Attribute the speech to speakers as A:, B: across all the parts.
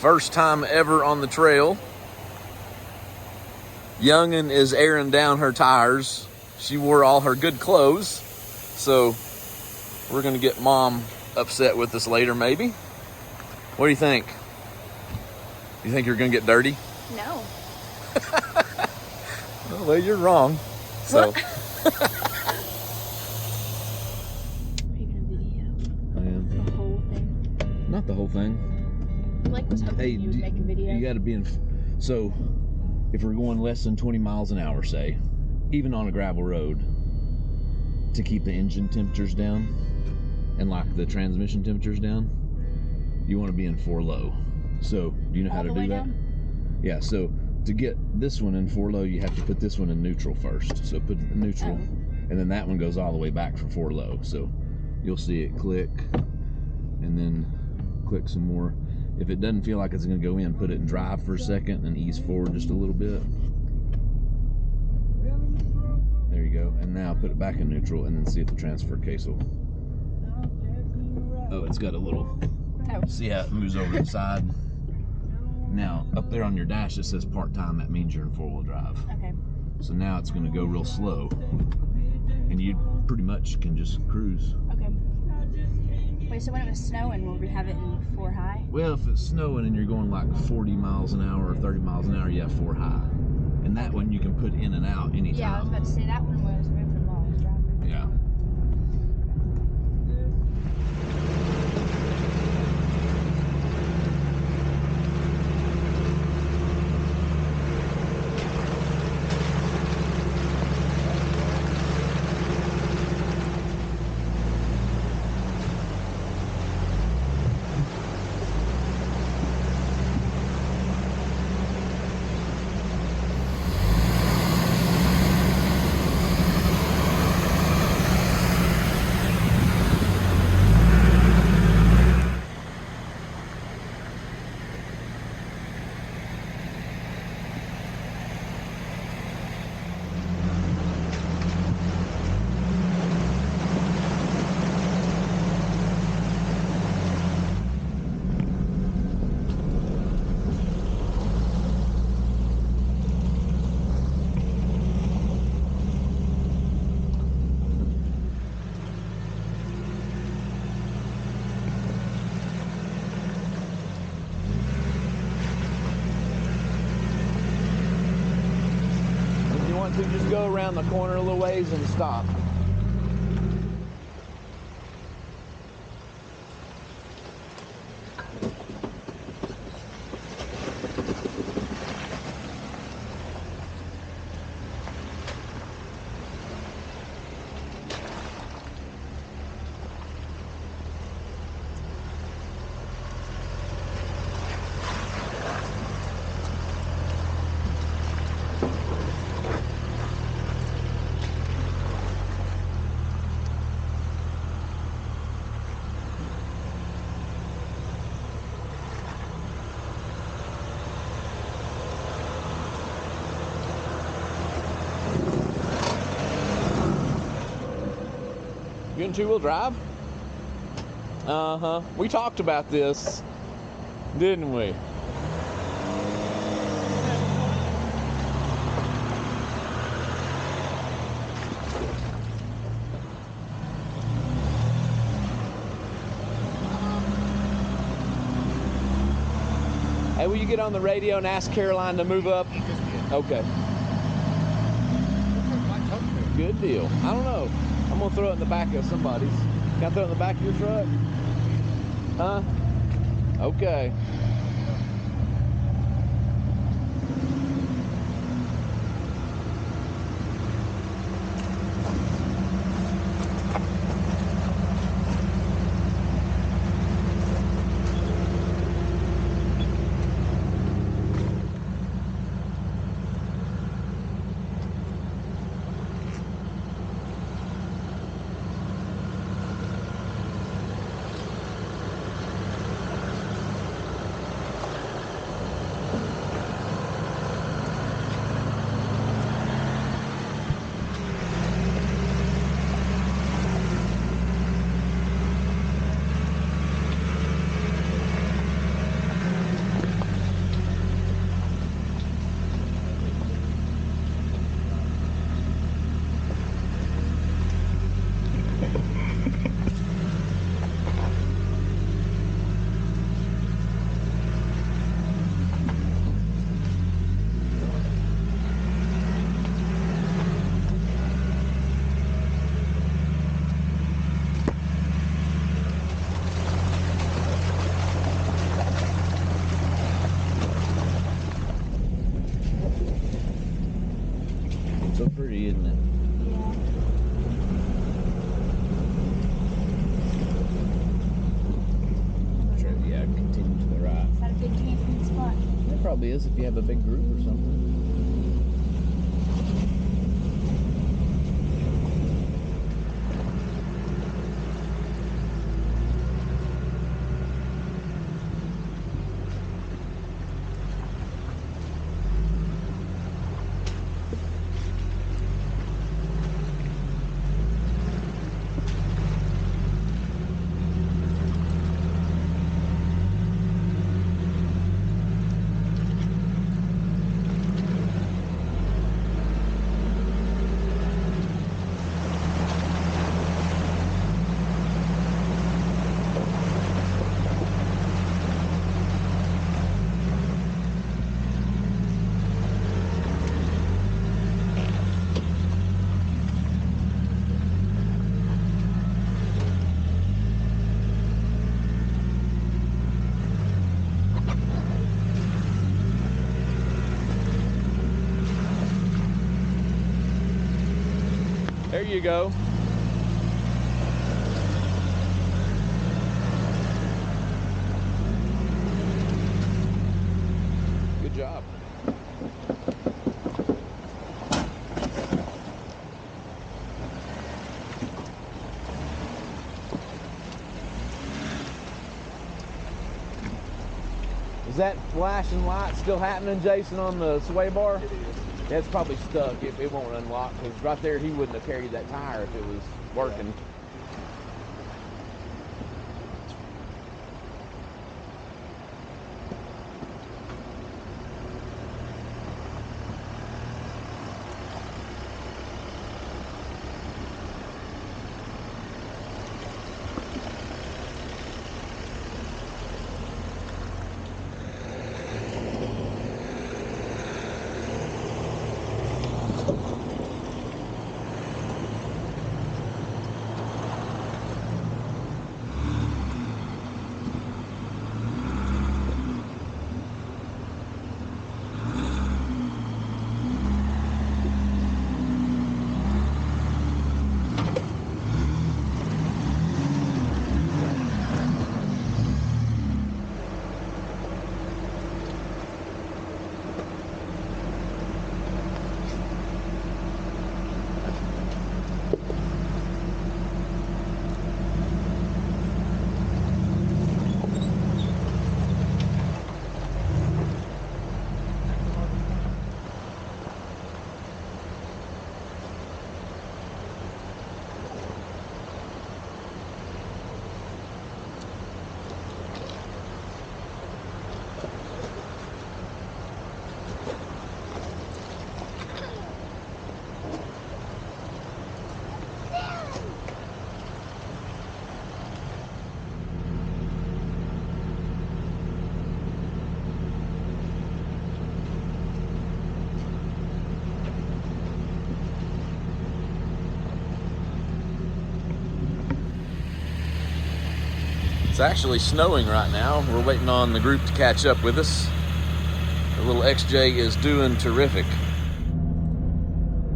A: First time ever on the trail. Youngin is airing down her tires. She wore all her good clothes, so we're gonna get Mom upset with us later, maybe. What do you think? You think you're gonna get dirty?
B: No.
A: Well, you're wrong. So.
B: Are you gonna video
A: I am.
B: the whole thing?
A: Not the whole thing.
B: Blake was hoping you would make a video.
A: You got to be in. So, if we're going less than 20 miles an hour, say, even on a gravel road, to keep the engine temperatures down and like the transmission temperatures down, you want to be in 4 low. So, do you know how to do that? Yeah. So, to get this one in 4 low, you have to put this one in neutral first. So, put it in neutral, and then that one goes all the way back for 4 low. So, you'll see it click, and then click some more. If it doesn't feel like it's going to go in, put it in drive for a second and ease forward just a little bit. There you go. And now put it back in neutral and then see if the transfer case will. Oh, it's got a little.
B: Oh.
A: See how it moves over to the side? Now, up there on your dash, it says part-time. That means you're in 4-wheel drive.
B: Okay.
A: So now it's going to go real slow. And you pretty much can just cruise.
B: Okay. Wait, so when it was snowing, will we have it in 4 high?
A: Well, if it's snowing and you're going like 40 miles an hour or 30 miles an hour, you have 4 high. And that one you can put in and out anytime.
B: Yeah, I was about to say that one was moving while I was driving.
A: Yeah. To just go around the corner a little ways and stop. You in 2-wheel drive? Uh-huh. We talked about this, didn't we? Hey, will you get on the radio and ask Caroline to move up? Okay. Good deal. I don't know. I'm gonna throw it in the back of somebody's. Can I throw it in the back of your truck? Huh? Okay. probably is if you have a big group or something. There you go. Good job. Is that flashing light still happening, Jason, on the sway bar?
C: It is.
A: Yeah, it's probably stuck. It won't unlock, because right there he wouldn't have carried that tire if it was working.
C: Yeah.
A: It's actually snowing right now. We're waiting on the group to catch up with us. The little XJ is doing terrific.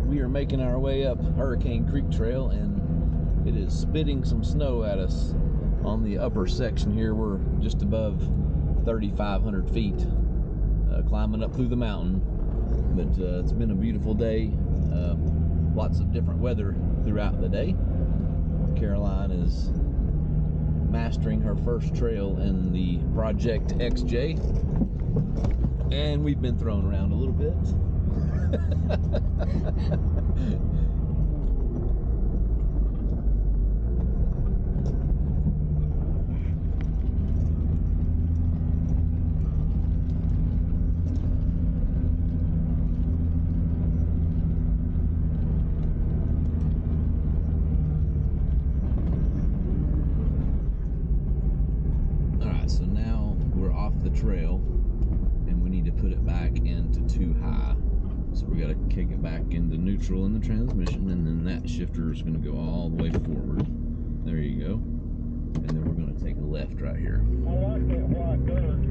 A: We are making our way up Hurricane Creek Trail, and it is spitting some snow at us on the upper section here. We're just above 3,500 feet, climbing up through the mountain. But it's been a beautiful day. Lots of different weather throughout the day. Caroline is mastering her first trail in the Project XJ, and we've been thrown around a little bit. So now we're off the trail and we need to put it back into 2 high. So we got to kick it back into neutral in the transmission, and then that shifter is going to go all the way forward. There you go. And then we're going to take a left right here.
C: I like that white dirt.